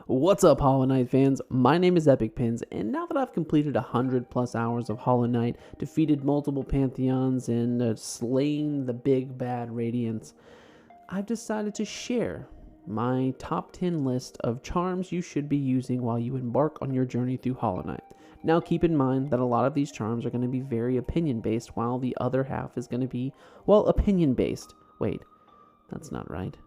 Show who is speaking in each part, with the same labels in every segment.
Speaker 1: What's up, Hollow Knight fans? My name is Epic Pins, and now that I've completed 100+ hours of Hollow Knight, defeated multiple Pantheons, and slain the big bad Radiance, I've decided to share my top 10 list of charms you should be using while you embark on your journey through Hollow Knight. Now keep in mind that a lot of these charms are going to be very opinion-based, while the other half is going to be, well, opinion-based. Wait, that's not right.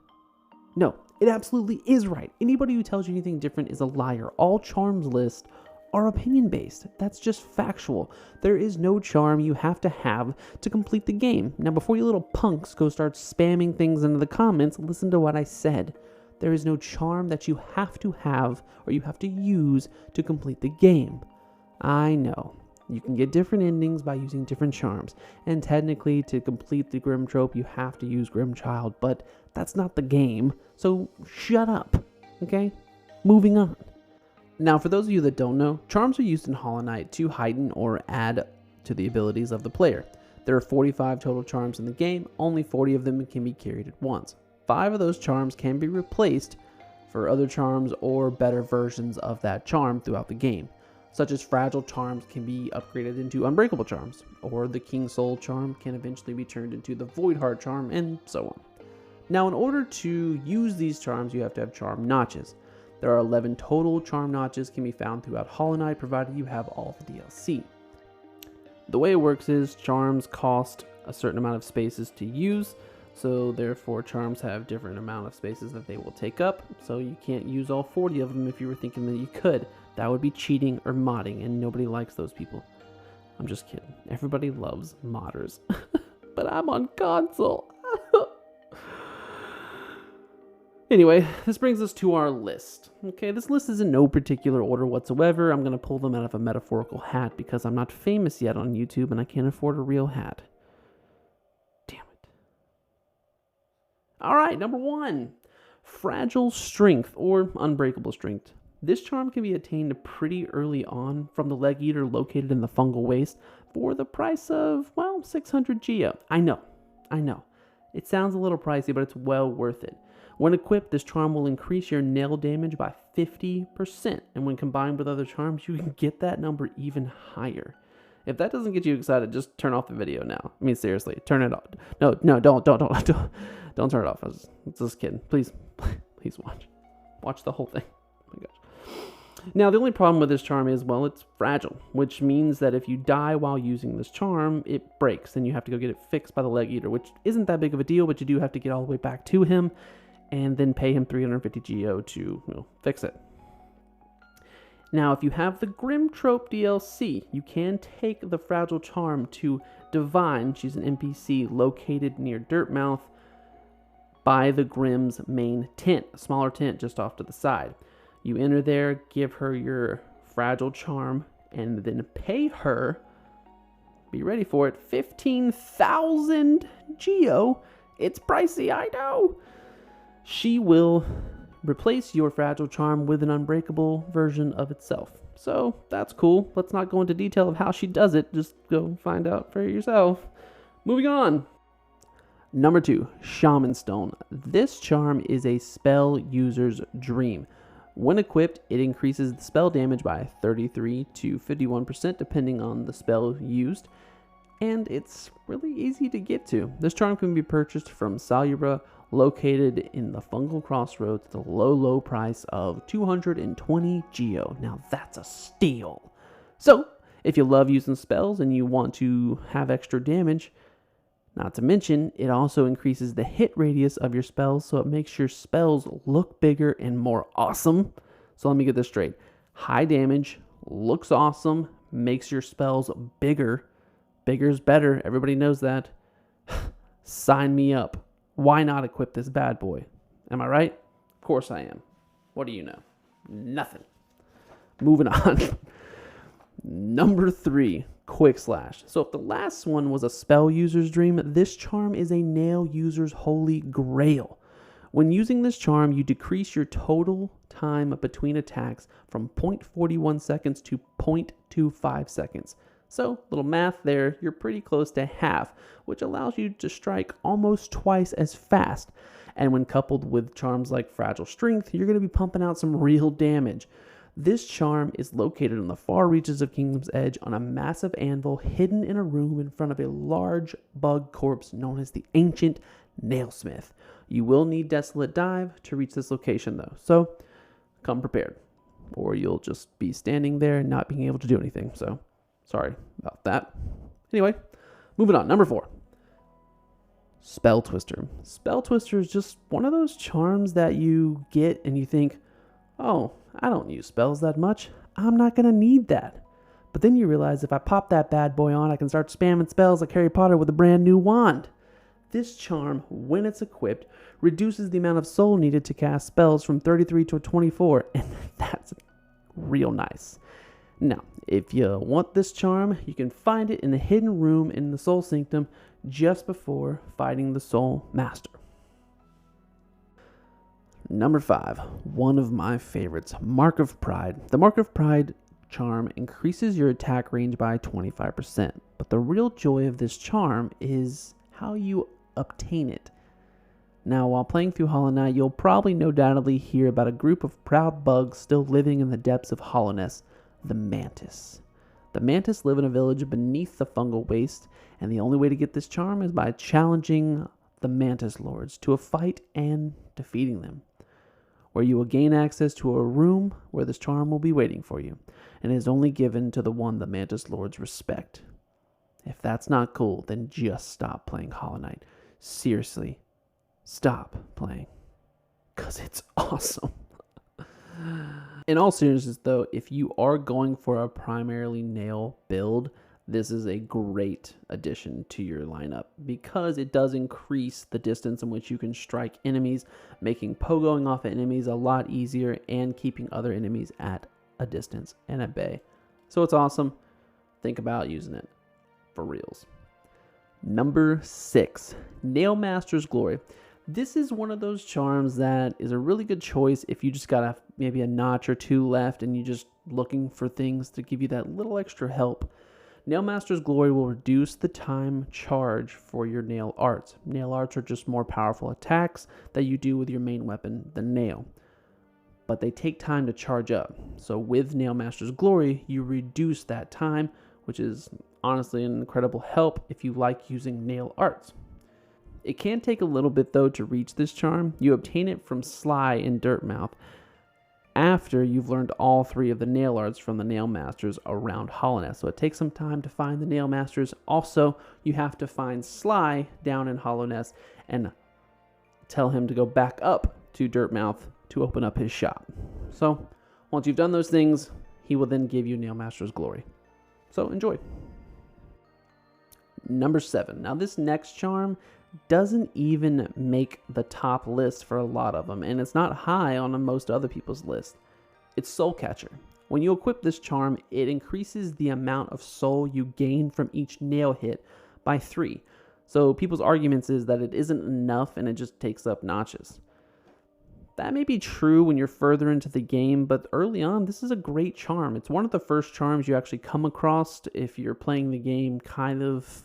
Speaker 1: No, it absolutely is right. Anybody who tells you anything different is a liar. All charms lists are opinion-based. That's just factual. There is no charm you have to complete the game. Now, before you little punks go start spamming things into the comments, listen to what I said. There is no charm that you have or you have to use to complete the game. I know. You can get different endings by using different charms, and technically to complete the Grim trope you have to use Grimchild, but that's not the game, so shut up, okay? Moving on. Now, for those of you that don't know, charms are used in Hollow Knight to heighten or add to the abilities of the player. There are 45 total charms in the game, only 40 of them can be carried at once. 5 of those charms can be replaced for other charms or better versions of that charm throughout the game, such as fragile charms can be upgraded into unbreakable charms, or the King Soul charm can eventually be turned into the Void Heart charm, and so on. Now, in order to use these charms, you have to have charm notches. There are 11 total charm notches can be found throughout Hollow Knight, provided you have all the DLC. The way it works is charms cost a certain amount of spaces to use, so therefore charms have different amount of spaces that they will take up, so you can't use all 40 of them if you were thinking that you could. That would be cheating or modding, and nobody likes those people. I'm just kidding. Everybody loves modders. But I'm on console. Anyway, this brings us to our list. Okay, this list is in no particular order whatsoever. I'm going to pull them out of a metaphorical hat because I'm not famous yet on YouTube and I can't afford a real hat. Damn it. Alright, number 1. Fragile Strength, or Unbreakable Strength. This charm can be attained pretty early on from the Leg Eater located in the Fungal Waste for the price of, well, 600 Geo. I know. It sounds a little pricey, but it's well worth it. When equipped, this charm will increase your nail damage by 50%, and when combined with other charms, you can get that number even higher. If that doesn't get you excited, just turn off the video now. I mean, seriously, turn it off. No, don't turn it off. I was just kidding. Please watch the whole thing. Oh my gosh. Now, the only problem with this charm is, well, it's fragile, which means that if you die while using this charm, it breaks, and you have to go get it fixed by the Leg Eater, which isn't that big of a deal, but you do have to get all the way back to him, and then pay him 350 Geo to fix it. Now, if you have the Grim Trope DLC, you can take the fragile charm to Divine. She's an NPC located near Dirtmouth by the Grim's main tent, a smaller tent just off to the side. You enter there, give her your fragile charm, and then pay her, be ready for it, 15,000 Geo. It's pricey, I know. She will replace your fragile charm with an unbreakable version of itself. So that's cool. Let's not go into detail of how she does it. Just go find out for yourself. Moving on. Number 2, Shaman Stone. This charm is a spell user's dream. When equipped, it increases the spell damage by 33 to 51% depending on the spell used. And it's really easy to get to. This charm can be purchased from Salubra, located in the Fungal Crossroads at the low price of 220 Geo. Now that's a steal. So, if you love using spells and you want to have extra damage, not to mention, it also increases the hit radius of your spells, so it makes your spells look bigger and more awesome. So let me get this straight. High damage, looks awesome, makes your spells bigger. Bigger's better, everybody knows that. Sign me up. Why not equip this bad boy? Am I right? Of course I am. What do you know? Nothing. Moving on. Number 3, Quick Slash. So if the last one was a spell user's dream, this charm is a nail user's holy grail. When using this charm, you decrease your total time between attacks from 0.41 seconds to 0.25 seconds. So, little math there, you're pretty close to half, which allows you to strike almost twice as fast. And when coupled with charms like Fragile Strength, you're going to be pumping out some real damage. This charm is located in the far reaches of Kingdom's Edge on a massive anvil hidden in a room in front of a large bug corpse known as the Ancient Nailsmith. You will need Desolate Dive to reach this location though, so come prepared, or you'll just be standing there and not being able to do anything, so sorry about that. Anyway, moving on. Number 4. Spell Twister. Spell Twister is just one of those charms that you get and you think, oh, I don't use spells that much. I'm not going to need that. But then you realize if I pop that bad boy on, I can start spamming spells like Harry Potter with a brand new wand. This charm, when it's equipped, reduces the amount of soul needed to cast spells from 33 to 24, and that's real nice. Now, if you want this charm, you can find it in the hidden room in the Soul Sanctum just before fighting the Soul Master. Number 5, one of my favorites, Mark of Pride. The Mark of Pride charm increases your attack range by 25%, but the real joy of this charm is how you obtain it. Now, while playing through Hollow Knight, you'll probably no doubtedly hear about a group of proud bugs still living in the depths of hollowness, the Mantis. The Mantis live in a village beneath the fungal waste, and the only way to get this charm is by challenging the Mantis Lords to a fight and defeating them, where you will gain access to a room where this charm will be waiting for you, and is only given to the one the Mantis Lords respect. If that's not cool, then just stop playing Hollow Knight. Seriously, stop playing, because it's awesome. In all seriousness though, if you are going for a primarily nail build, this is a great addition to your lineup because it does increase the distance in which you can strike enemies, making pogoing off enemies a lot easier and keeping other enemies at a distance and at bay. So it's awesome. Think about using it for reals. Number 6, NAILMASTERS Glory. This is one of those charms that is a really good choice if you just got maybe a notch or two left and you're just looking for things to give you that little extra help. NAILMASTERS Glory will reduce the time charge for your nail arts. Nail arts are just more powerful attacks that you do with your main weapon, the nail, but they take time to charge up. So with NAILMASTERS Glory, you reduce that time, which is honestly an incredible help if you like using nail arts. It can take a little bit though to reach this charm. You obtain it from Sly in Dirtmouth after you've learned all 3 of the nail arts from the Nail Masters around Hollowness. So it takes some time to find the Nail Masters. Also, you have to find Sly down in Hollowness and tell him to go back up to Dirtmouth to open up his shop. So once you've done those things, he will then give you NAILMASTERS Glory. So enjoy. Number 7. Now this next charm doesn't even make the top list for a lot of them, and it's not high on most other people's list. It's Soul Catcher. When you equip this charm, it increases the amount of soul you gain from each nail hit by 3. So people's arguments is that it isn't enough and it just takes up notches. That may be true when you're further into the game, but early on, this is a great charm. It's one of the first charms you actually come across if you're playing the game kind of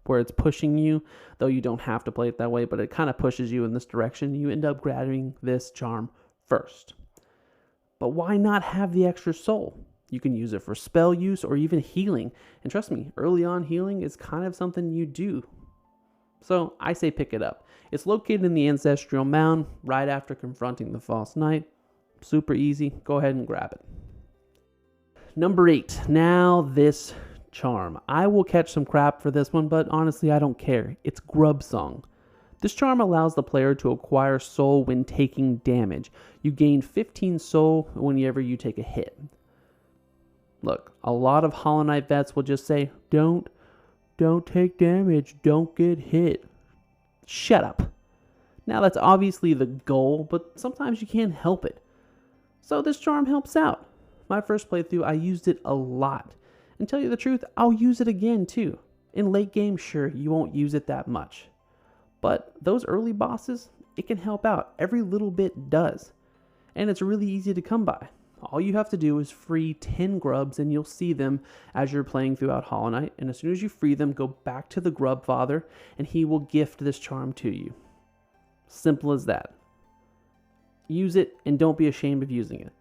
Speaker 1: where it's pushing you, though you don't have to play it that way, but it kind of pushes you in this direction. You end up grabbing this charm first. But why not have the extra soul? You can use it for spell use or even healing. And trust me, early on healing is kind of something you do. So I say pick it up. It's located in the Ancestral Mound right after confronting the False Knight. Super easy. Go ahead and grab it. Number 8. Now this charm. I will catch some crap for this one, but honestly I don't care. It's GRUBSONG. This charm allows the player to acquire soul when taking damage. You gain 15 soul whenever you take a hit. Look, a lot of Hollow Knight vets will just say, don't take damage, don't get hit. Shut up. Now that's obviously the goal, but sometimes you can't help it. So this charm helps out. My first playthrough, I used it a lot. And tell you the truth, I'll use it again too. In late game, sure, you won't use it that much. But those early bosses, it can help out. Every little bit does. And it's really easy to come by. All you have to do is free 10 grubs, and you'll see them as you're playing throughout Hollow Knight. And as soon as you free them, go back to the Grub Father, and he will gift this charm to you. Simple as that. Use it, and don't be ashamed of using it.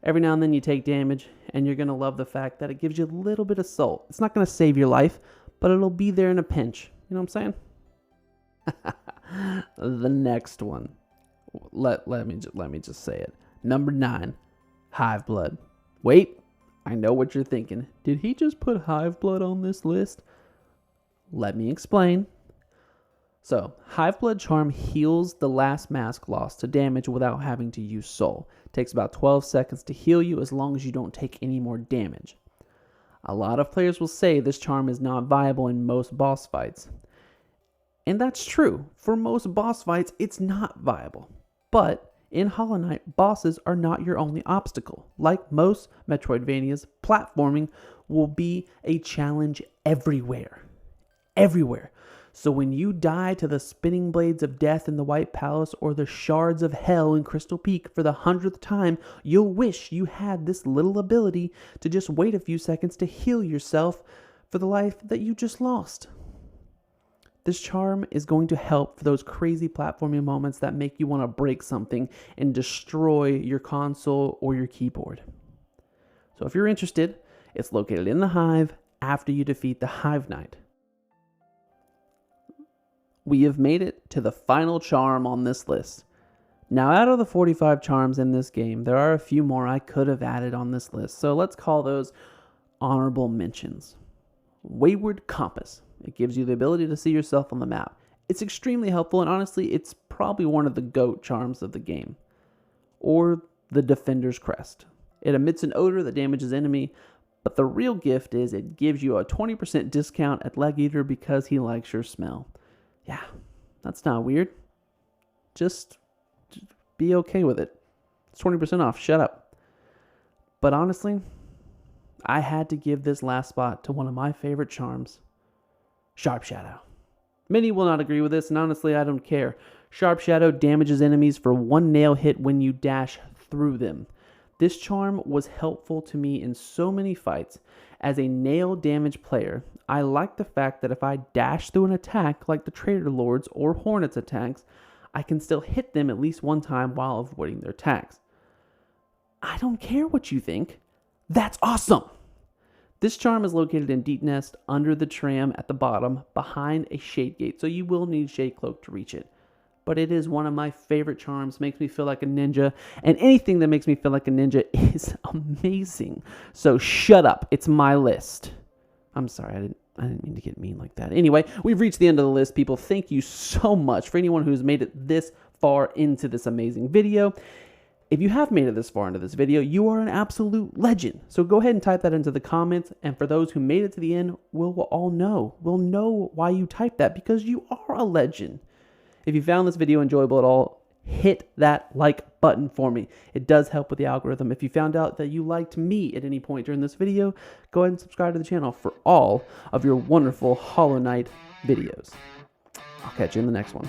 Speaker 1: Every now and then you take damage, and you're going to love the fact that it gives you a little bit of soul. It's not going to save your life, but it'll be there in a pinch. You know what I'm saying? The next one. Let me just say it. Number 9, HIVEBLOOD. Wait, I know what you're thinking. Did he just put HIVEBLOOD on this list? Let me explain. So, HIVEBLOOD charm heals the last mask lost to damage without having to use soul. It takes about 12 seconds to heal you as long as you don't take any more damage. A lot of players will say this charm is not viable in most boss fights. And that's true. For most boss fights, it's not viable. But in Hollow Knight, bosses are not your only obstacle. Like most Metroidvanias, platforming will be a challenge everywhere. Everywhere. So when you die to the spinning blades of death in the White Palace or the shards of hell in Crystal Peak for the 100th time, you'll wish you had this little ability to just wait a few seconds to heal yourself for the life that you just lost. This charm is going to help for those crazy platforming moments that make you want to break something and destroy your console or your keyboard. So if you're interested, it's located in the Hive after you defeat the Hive Knight. We have made it to the final charm on this list. Now, out of the 45 charms in this game, there are a few more I could have added on this list, so let's call those honorable mentions. Wayward Compass. It gives you the ability to see yourself on the map. It's extremely helpful, and honestly, it's probably one of the GOAT charms of the game. Or the Defender's Crest. It emits an odor that damages enemy, but the real gift is it gives you a 20% discount at Leg Eater because he likes your smell. Yeah, that's not weird. Just be okay with it. It's 20% off. Shut up. But honestly, I had to give this last spot to one of my favorite charms, Sharp Shadow. Many will not agree with this, and honestly, I don't care. Sharp Shadow damages enemies for one nail hit when you dash through them. This charm was helpful to me in so many fights. As a nail damage player, I like the fact that if I dash through an attack like the Traitor Lord's or Hornet's attacks, I can still hit them at least one time while avoiding their attacks. I don't care what you think. That's awesome! This charm is located in Deep Nest under the tram at the bottom behind a shade gate, so you will need Shade Cloak to reach it. But it is one of my favorite charms, makes me feel like a ninja, and anything that makes me feel like a ninja is amazing. So shut up, it's my list. I'm sorry, I didn't mean to get mean like that. Anyway, we've reached the end of the list, people. Thank you so much for anyone who's made it this far into this amazing video. If you have made it this far into this video, you are an absolute legend. So go ahead and type that into the comments. And for those who made it to the end, we'll all know. We'll know why you typed that, because you are a legend. If you found this video enjoyable at all, hit that like button for me. It does help with the algorithm. If you found out that you liked me at any point during this video, go ahead and subscribe to the channel for all of your wonderful Hollow Knight videos. I'll catch you in the next one.